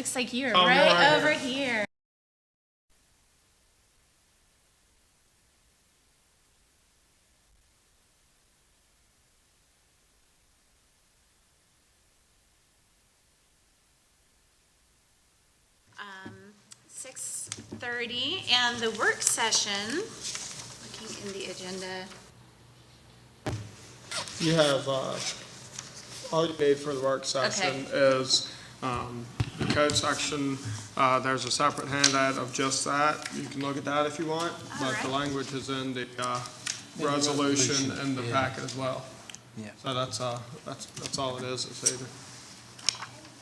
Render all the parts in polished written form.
Looks like you're Oh, right right over here. Um, 6:30 and the work session, looking in the agenda. You have, all you need for the work session is the code section. There's a separate handout of just that. You can look at that if you want, but the language is in the resolution in the packet as well. Yeah. So that's all it is this evening.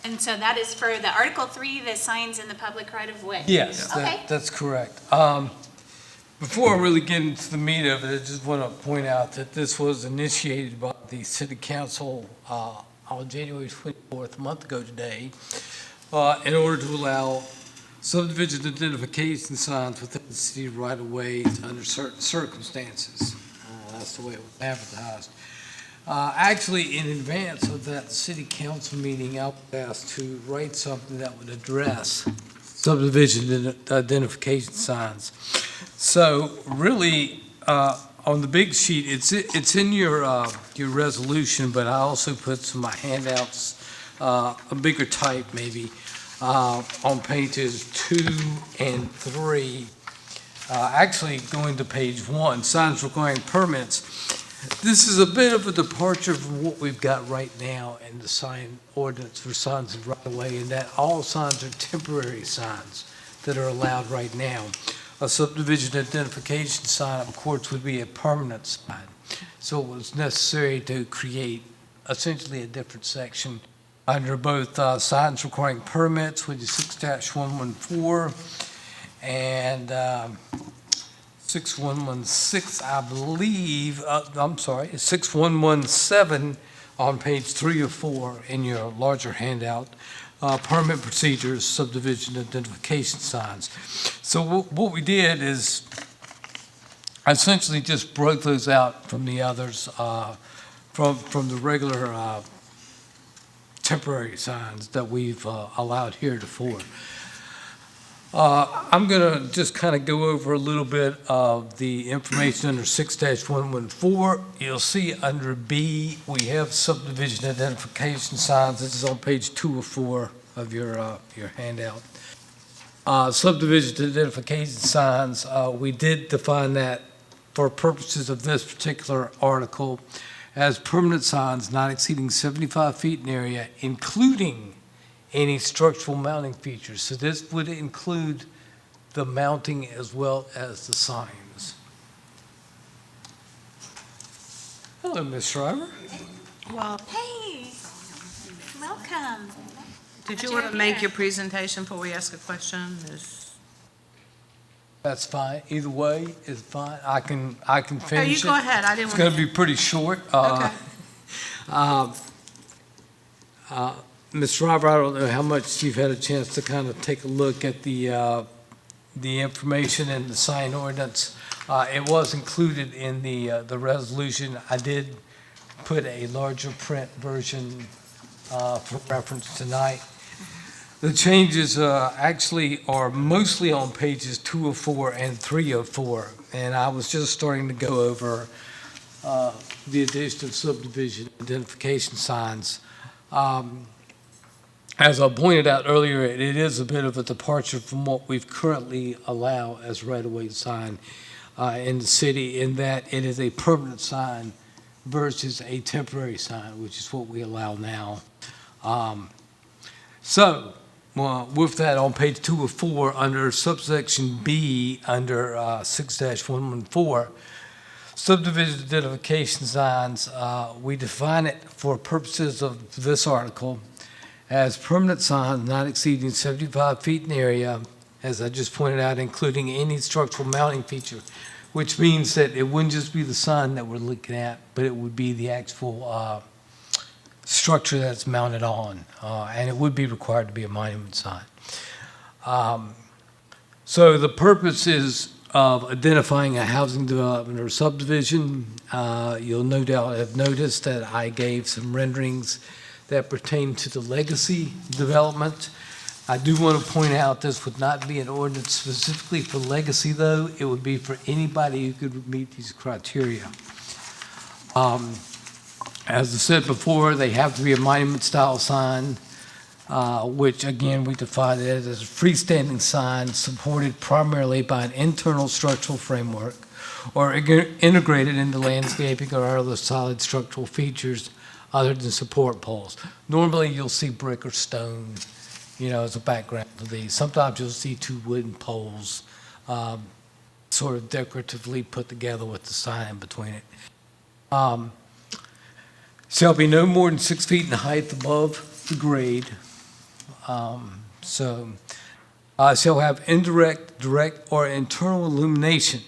And so that is for the Article 3, the signs in the public right of way. Yes, Okay. that's correct. Before I really get into the meat of it, I just want to point out that this was initiated by the City Council on January 24th, a month ago today, in order to allow subdivision identification signs within the city right of ways under certain circumstances. That's the way it was advertised. Actually, in advance of that city council meeting, I was asked to write something that would address subdivision identification signs. So really, on the big sheet, it's in your resolution, but I also put some of my handouts, a bigger type maybe, on pages 2 and 3. Actually, going to page 1, signs requiring permits. This is a bit of a departure from what we've got right now in the sign ordinance for signs and right of way, and that all signs are temporary signs that are allowed right now. A subdivision identification sign, of course, would be a permanent sign. So it was necessary to create essentially a different section under both signs requiring permits, which is 6-114, and 6116, I believe, 6117 on page 3 or 4 in your larger handout, permit procedures, subdivision identification signs. So what we did is essentially just broke those out from the others, from the regular temporary signs that we've allowed heretofore. I'm going to just kind of go over a little bit of the information under 6-114. You'll see under B, we have subdivision identification signs. This is on page 2 or 4 of your handout. Subdivision identification signs, we did define that for purposes of this particular article as permanent signs not exceeding 75 feet in area, including any structural mounting features. So this would include the mounting as well as the signs. Hello, Ms. Shriver. Well, Hey, welcome. did you want to make your presentation before we ask a question? That's fine. Either way is fine. I can Oh, finish you go it. ahead. I didn't It's want going to be pretty short. Okay. Ms. Shriver, I don't know how much you've had a chance to kind of take a look at the information in the sign ordinance. It was included in the resolution. I did put a larger print version for reference tonight. The changes actually are mostly on pages 204 and 304, and I was just starting to go over the addition of subdivision identification signs. As I pointed out earlier, it is a bit of a departure from what we've currently allow as right-of-way sign in the city, in that it is a permanent sign versus a temporary sign, which is what we allow now. With that, on page 2 of 4, under subsection B, under 6-114, subdivision identification signs, we define it for purposes of this article as permanent signs not exceeding 75 feet in area, as I just pointed out, including any structural mounting feature, which means that it wouldn't just be the sign that we're looking at, but it would be the actual structure that's mounted on, and it would be required to be a monument sign. So the purpose is of identifying a housing development or subdivision. You'll no doubt have noticed that I gave some renderings that pertain to the legacy development. I do want to point out, this would not be an ordinance specifically for legacy, though. It would be for anybody who could meet these criteria. As I said before, they have to be a monument-style sign, which, again, we define it as a freestanding sign supported primarily by an internal structural framework or integrated into landscaping or other solid structural features other than support poles. Normally, you'll see brick or stone, as a background to these. Sometimes you'll see two wooden poles, sort of decoratively put together with the sign in between it. Shall be no more than 6 feet in height above the grade. Shall have indirect, direct, or internal illumination.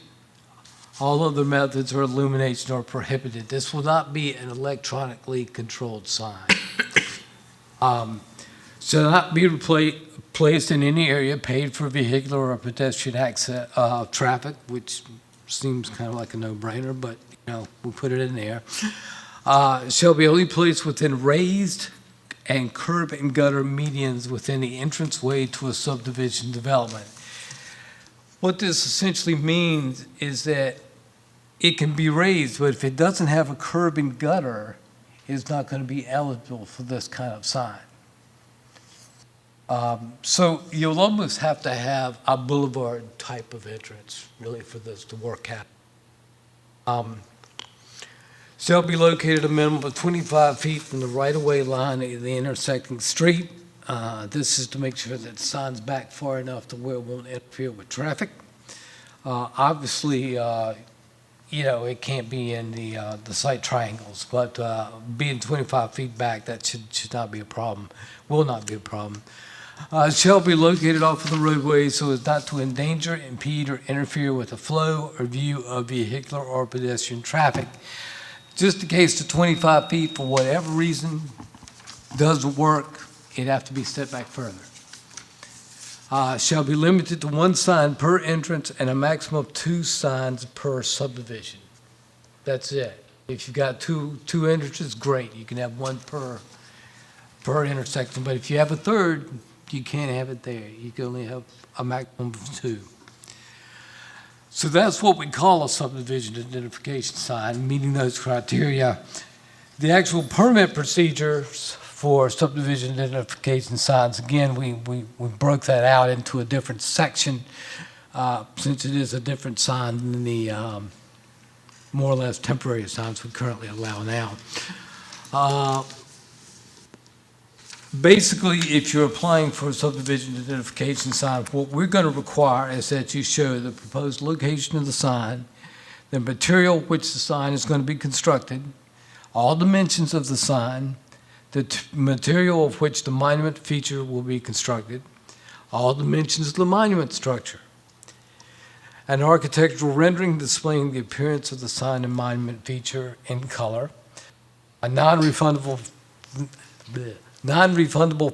All other methods of illumination are prohibited. This will not be an electronically controlled sign. Shall not be placed in any area paid for vehicular or pedestrian access, traffic, which seems kind of like a no-brainer, but, we'll put it in there. Shall be only placed within raised and curb and gutter medians within the entranceway to a subdivision development. What this essentially means is that it can be raised, but if it doesn't have a curb and gutter, it's not going to be eligible for this kind of sign. So you'll almost have to have a boulevard type of entrance, really, for this to work out. Shall be located a minimum of 25 feet from the right-of-way line of the intersecting street. This is to make sure that the sign's back far enough to where it won't interfere with traffic. Obviously, it can't be in the site triangles, but being 25 feet back, that should not be a problem, will not be a problem. Shall be located off of the roadway so as not to endanger, impede, or interfere with the flow or view of vehicular or pedestrian traffic. Just in case the 25 feet, for whatever reason, doesn't work, it'd have to be set back further. Shall be limited to one sign per entrance and a maximum of 2 signs per subdivision. That's it. If you've got two entrances, great. You can have one per intersection. But if you have a third, you can't have it there. You can only have a maximum of 2. So that's what we call a subdivision identification sign, meeting those criteria. The actual permit procedures for subdivision identification signs, again, we broke that out into a different section since it is a different sign than the more or less temporary signs we currently allow now. Basically, if you're applying for a subdivision identification sign, what we're going to require is that you show the proposed location of the sign, the material which the sign is going to be constructed, all dimensions of the sign, the material of which the monument feature will be constructed, all dimensions of the monument structure, an architectural rendering displaying the appearance of the sign and monument feature in color, a non-refundable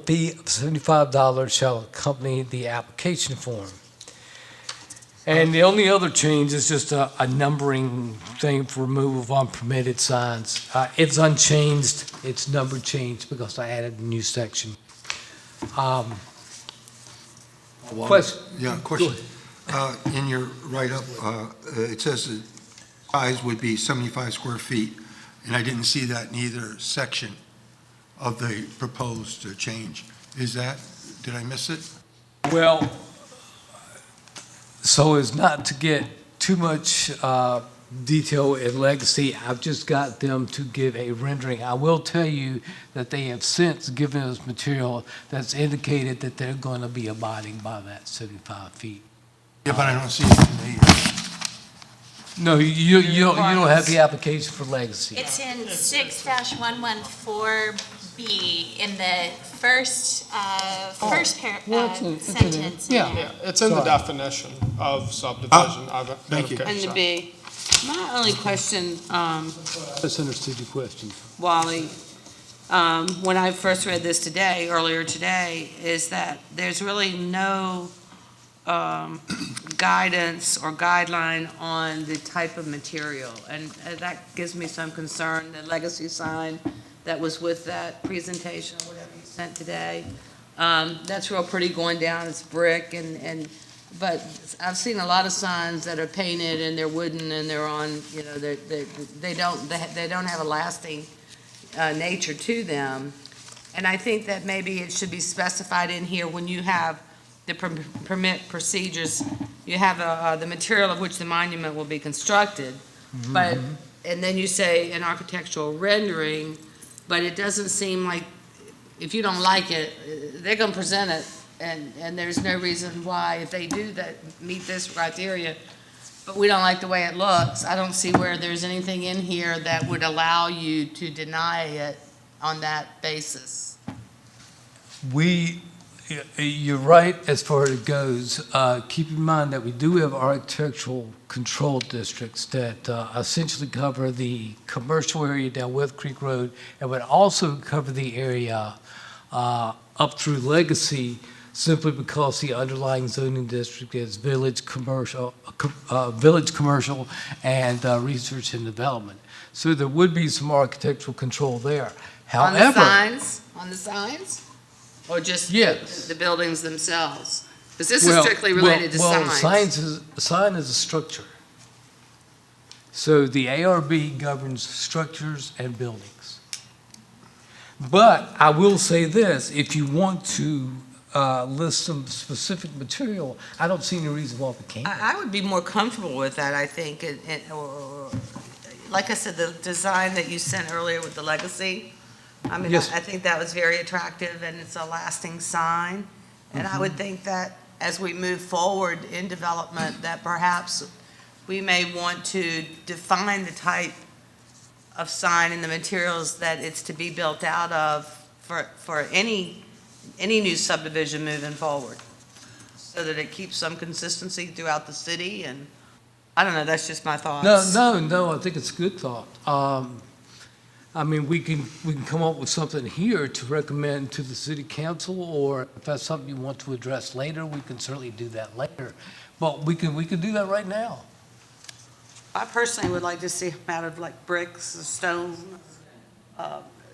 fee of $75 shall accompany the application form. And the only other change is just a numbering thing for removal of unpermitted signs. It's unchanged, it's number changed because I added a new section. Question? Yeah, question. In your write-up, it says the size would be 75 square feet, and I didn't see that in either section of the proposed change. Did I miss it? Well, so as not to get too much detail in legacy, I've just got them to give a rendering. I will tell you that they have since given us material that's indicated that they're going to be abiding by that 75 feet. Yeah, but I don't see it in the, No, you don't have the application for legacy. It's in 6-114B in the first sentence. Yeah. Yeah, it's in the definition of subdivision thank you. identification. And the B. My only question, Misunderstood your question. Wally, when I first read this earlier today, is that there's really no guidance or guideline on the type of material. And that gives me some concern. The legacy sign that was with that presentation, whatever you sent today, That's real pretty going down, it's brick but I've seen a lot of signs that are painted and they're wooden and they're on, you know, they don't have a lasting, nature to them. And I think that maybe it should be specified in here when you have the permit procedures, you have, the material of which the monument will be constructed. But, and then you say an architectural rendering, but it doesn't seem like, if you don't like it, they're gonna present it, and there's no reason why, if they do that, meet this criteria, but we don't like the way it looks, I don't see where there's anything in here that would allow you to deny it on that basis. You're right as far as it goes. Keep in mind that we do have architectural control districts that essentially cover the commercial area down West Creek Road and would also cover the area up through Legacy, simply because the underlying zoning district is village commercial and research and development. So there would be some architectural control there. On the However, signs? On the signs? Or just Yes. the buildings themselves? Because this is strictly related to signs. A sign is a structure. So the ARB governs structures and buildings. But I will say this, if you want to list some specific material, I don't see any reason why we can't. I would be more comfortable with that, I think, or like I said, the design that you sent earlier with the legacy, I mean, Yes. I think that was very attractive, and it's a lasting sign. And I would think that as we move forward in development, that perhaps we may want to define the type of sign and the materials that it's to be built out of for any new subdivision moving forward, so that it keeps some consistency throughout the city. And I don't know, that's just my thoughts. No, I think it's a good thought. I mean, we can come up with something here to recommend to the city council, or if that's something you want to address later, we can certainly do that later. But we can do that right now. I personally would like to see them out of like bricks, stone,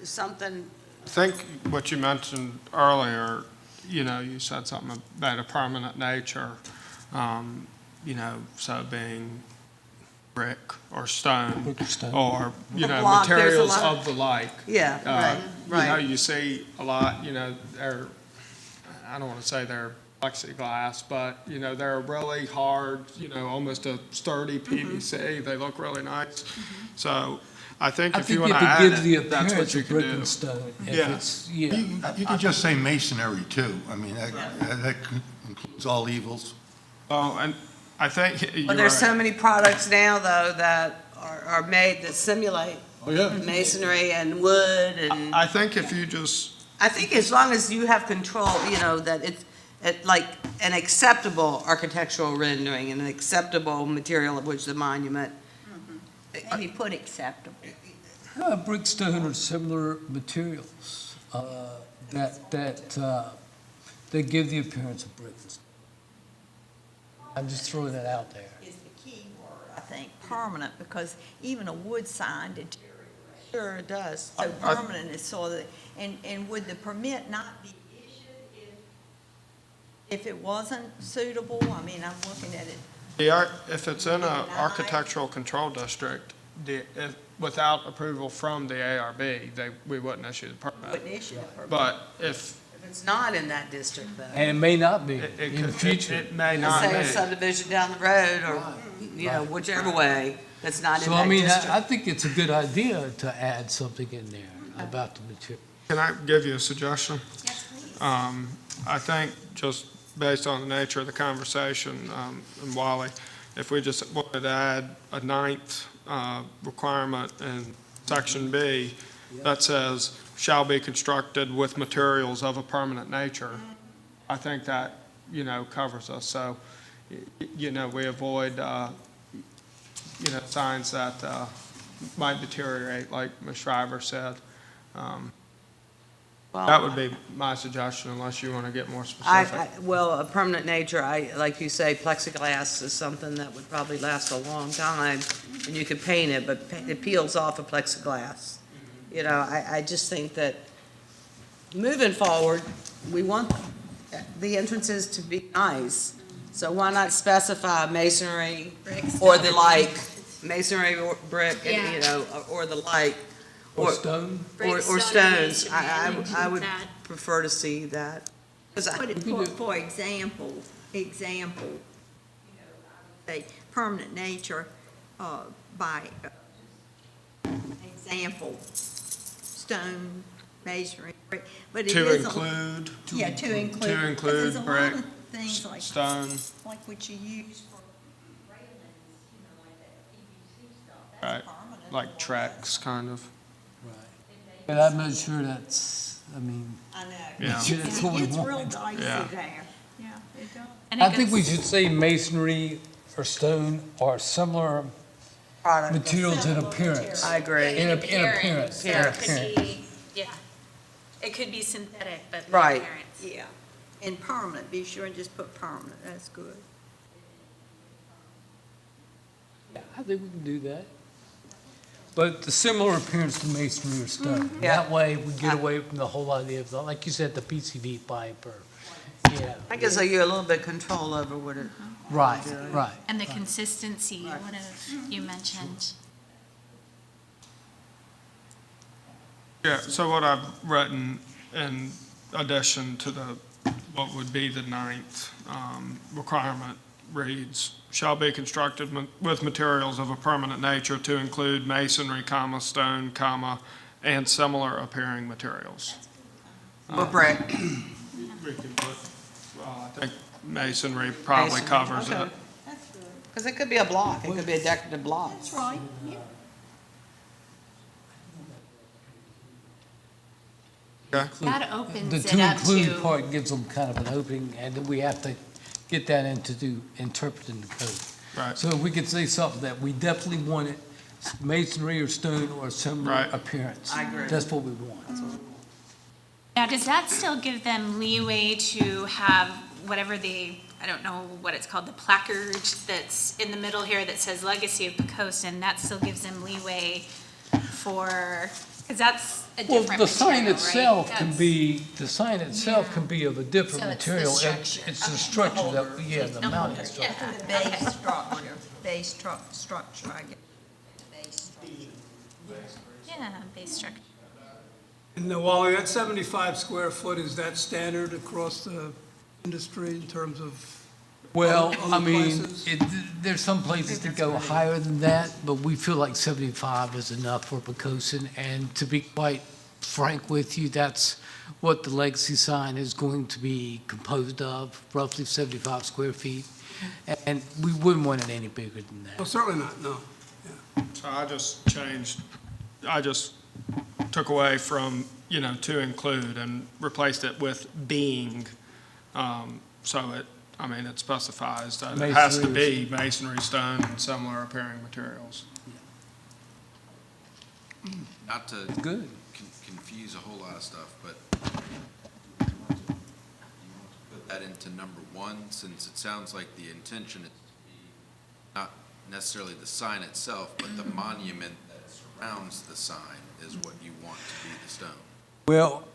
something. I think what you mentioned earlier, you know, you said something about a permanent nature, you know, so being brick or stone, Brick or stone. or, you know, Block, there's a materials lot- of the like. Yeah, You know, right. you see a lot, you know, they're, I don't want to say they're plexiglass, but, you know, they're really hard, you know, almost a sturdy PVC. They look really nice. So I think I if you think want to if it add gives the it, that's what appearance you of can brick do. and stone. If Yeah. it's, yeah. You could just say masonry too. I mean, that includes all evils. Oh, and I think you're Well, there's right. so many products now, though, that are made that simulate Oh, yeah. masonry and wood, and I think if you just, I think as long as you have control, you know, that it's like an acceptable architectural rendering and an acceptable material of which the monument. And you put acceptable. Brick, stone, or similar materials that give the appearance of brick and stone. I'm just throwing that out there. Is the key word, I think, permanent, because even a wood sign deteriorates. Sure, it does. So permanent is sort of, and would the permit not be issued if it wasn't suitable? I mean, I'm looking at it. if it's in an architectural control district, without approval from the ARB, we wouldn't issue the permit. Wouldn't issue a permit. But if, If it's not in that district, though. And it may not be it in the could, future. it may Let's not say a be. subdivision down the road, or, you know, whichever way, that's not in So, I that mean, district. I think it's a good idea to add something in there about the material. Can I give you a suggestion? Yes, please. I think just based on the nature of the conversation, and Wally, if we just wanted to add a ninth requirement in section B that says shall be constructed with materials of a permanent nature, I think that, you know, covers us. So, you know, we avoid, you know, signs that might deteriorate, like Ms. Shriver said. That would be my suggestion, unless you want to get more specific. Well, a permanent nature, like you say, plexiglass is something that would probably last a long time, and you could paint it, but it peels off of plexiglass. You know, I just think that moving forward, we want the entrances to be nice. So why not specify masonry or the like, masonry or brick, and, you know, or the like. Or stone? Or Brick, stone, stones. masonry, I would that. prefer to see that. 'Cause I- But for example, you know, I would say permanent nature, by example, stone, masonry, brick, but it To is. include, Yeah, to include. to 'cause include there's a lot brick, of things like stone, what you use for railings, you know, like that PVC stuff, right, that's permanent. like tracks, kind of. But I'm not sure that's, I mean, I know. Yeah. Sure, that's what we It's real want. dicey Yeah. there. Yeah, it does. And it I think we goes- should say masonry or stone or similar Product. materials in appearance. I agree. In appearance. So it could be, yeah. It could be synthetic, but in Right. appearance. Yeah, and permanent, be sure and just put permanent, that's good. Yeah, I think we can do that. But the similar appearance to masonry or stone. Yeah. That way, we get away from the whole idea of, like you said, the PCV pipe or, yeah. That gives you a little bit control over what it. Right, right. And the consistency, what have you mentioned? Yeah, so what I've written in addition to what would be the ninth requirement reads, shall be constructed with materials of a permanent nature to include masonry, comma, stone, comma, and similar appearing materials. Or brick. We can put, I think masonry probably Masonry, covers okay. it. That's good. Because it could be a block, it could be a decorative block. That's right, yeah. Okay, That The opens to it up include to, part gives them kind of an opening, and then we have to get that into interpreting the code. right. So we could say something that we definitely want it masonry or stone or similar Right. appearance. I agree. That's what we want. now, does that still give them leeway to have whatever I don't know what it's called, the placard that's in the middle here that says Legacy of Poquoson, that still gives them leeway for, because that's a Well, different the sign material, itself right? can That's- be, the sign itself can be of a different So it's the material. structure. It's the Okay. structure that, yeah, the The mounting holder, structure. yeah. The base structure, I guess. Base structure. Yeah, base structure. And Wally, that 75 square foot, is that standard across the industry in terms of, Well, Other I mean, places? there's some places that go higher than that, but we feel like 75 is enough for Poquoson. And to be quite frank with you, that's what the legacy sign is going to be composed of, roughly 75 square feet. And we wouldn't want it any bigger than well, that. certainly not, no. So I just took away from, to include and replaced it with being. So it specifies that it has to be masonry, stone, and similar appearing materials. Not to Good. confuse a whole lot of stuff, but you want to put that into number one, since it sounds like the intention is to be not necessarily the sign itself, but the monument that surrounds the sign is what you want to be the stone. Well,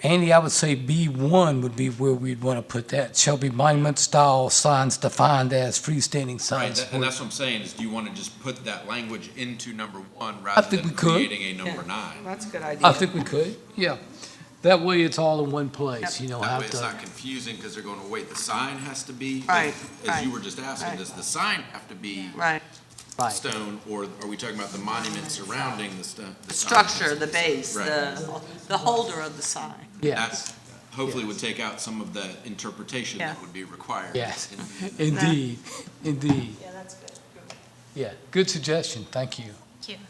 Andy, I would say B1 would be where we'd want to put that. Shall be monument-style signs defined as freestanding Right, signs. and that's what I'm saying, is do you want to just put that language into number one rather think than we could. creating a number nine? That's a good idea. I think we could, yeah. That way it's all in one place, That have way it's to. not confusing, because they're going, oh, wait, the sign has to be? Right, As you right, were just asking, right. does the sign have to be Right. Right. stone, or are we talking about the monument surrounding the stone? The structure, the base, Right. the holder of the sign. Yeah, That hopefully would take out some of the interpretation that Yeah. would be required. yes, in- indeed, indeed. Yeah, that's good. Yeah, good suggestion, thank you. Thank you.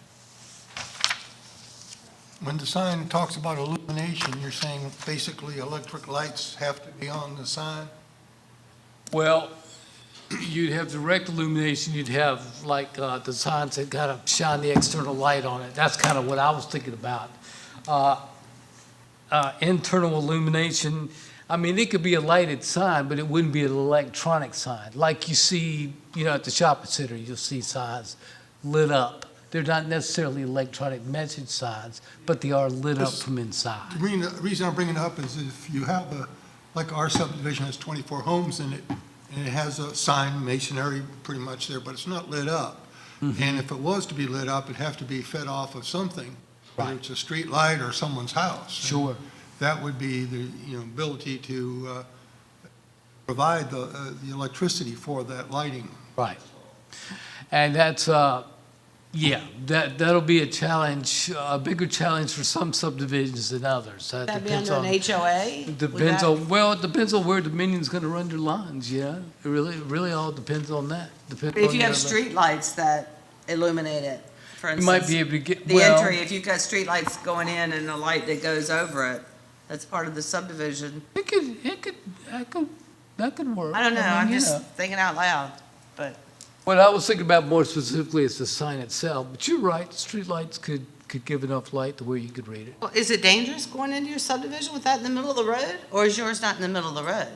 When the sign talks about illumination, you're saying basically electric lights have to be on the sign? Well, you'd have direct illumination, you'd have like the signs that gotta shine the external light on it. That's kind of what I was thinking about. Internal illumination, I mean, it could be a lighted sign, but it wouldn't be an electronic sign. Like you see, at the shopping center, you'll see signs lit up. They're not necessarily electronic message signs, but they are lit up This- from inside. The reason I'm bringing it up is if you have like our subdivision has 24 homes in it, and it has a sign, masonry, pretty much there, but it's not lit up. And if it was to be lit up, it'd have to be fed off of something, whether Right. it's a street light or someone's house. And Sure. that would be the, ability to provide the electricity for that lighting. Right. And that's, that'll be a challenge, a bigger challenge for some subdivisions than others. That That'd be depends under on. an HOA? Would Depends that- on, well, it depends on where Dominion's gonna run their lines, yeah. It really all depends on that. Depends If on you have the- streetlights that illuminate it, for You instance. might be able to get, The well, entry, if you've got streetlights going in and a light that goes over it, that's part of the subdivision. that could work. I don't know, mean, I'm you just know. thinking out loud, but What I was thinking about more specifically is the sign itself, but you're right, streetlights could give enough light to where you could read it. well, is it dangerous going into your subdivision with that in the middle of the road? Or is yours not in the middle of the road?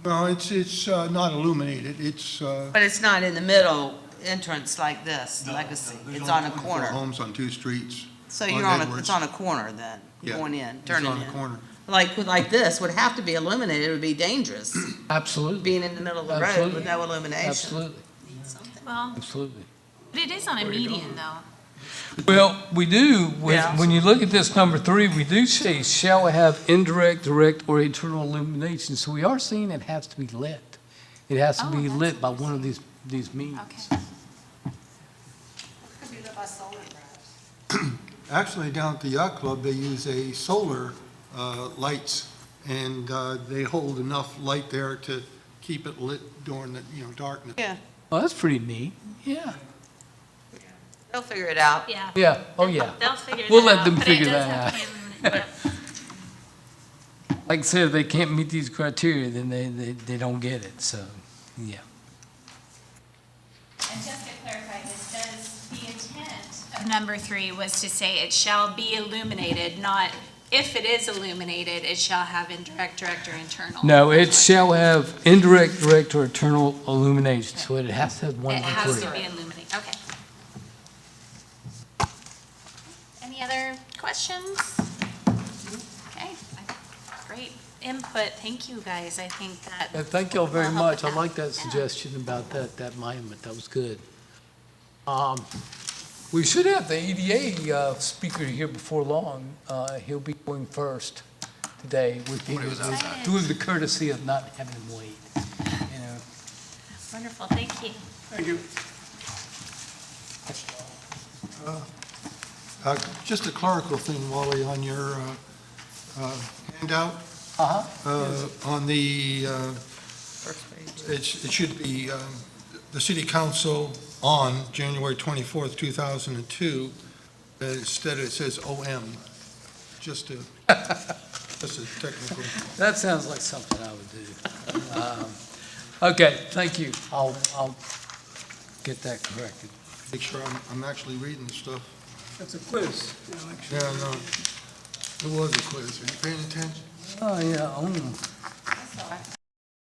No, it's not illuminated, it's. But it's not in the middle entrance like this, Legacy, it's on a corner. Homes on 2 streets. So on you're on Edwards. it's on a corner then, Yeah, going in, It's turning on a in. corner. Like this would have to be illuminated, it would be dangerous, Absolutely, being in the middle of the road Absolutely. with no illumination. absolutely, Well, absolutely. but it is on a median, though. Well, we do, Yeah. when you look at this number 3, we do say shall have indirect, direct, or internal illumination. So we are saying it has to be lit. It has to Oh, be that's lit by one of these means. Okay. Actually, down at the yacht club, they use a solar lights, and they hold enough light there to keep it lit during the, darkness. Yeah, Well, that's pretty neat, yeah. they'll figure it out. Yeah. Yeah, oh yeah. They'll figure that out. We'll let them but it figure does that have to be illuminated. Like I said, if they can't meet these criteria, then they don't get it, so, yeah. And just to clarify, this says the intent of number 3 was to say it shall be illuminated, not if it is illuminated, it shall have indirect, direct, or internal. No, it shall have indirect, direct, or internal illumination, so it has to have one It of the has three. to be illuminated, okay. Any other questions? Okay, great input, thank you guys, I think that. Yeah, thank y'all very will help much. I with like that Yeah. suggestion about that monument. That was good. We should have the EDA speaker here before long. He'll be going first today with outside. doing the courtesy of not having him wait. You know, Wonderful, thank you. Thank you. Just a clerical thing, Wally, on your handout. On the, First page. it should be the city council on January 24th, 2002. Instead, it says OM, just a technical. that sounds like something I would do. Okay, thank you. I'll get that corrected. Make sure I'm actually reading the stuff. That's a quiz, you know, actually. Yeah, no, it was a quiz. Are you paying attention? Oh, yeah.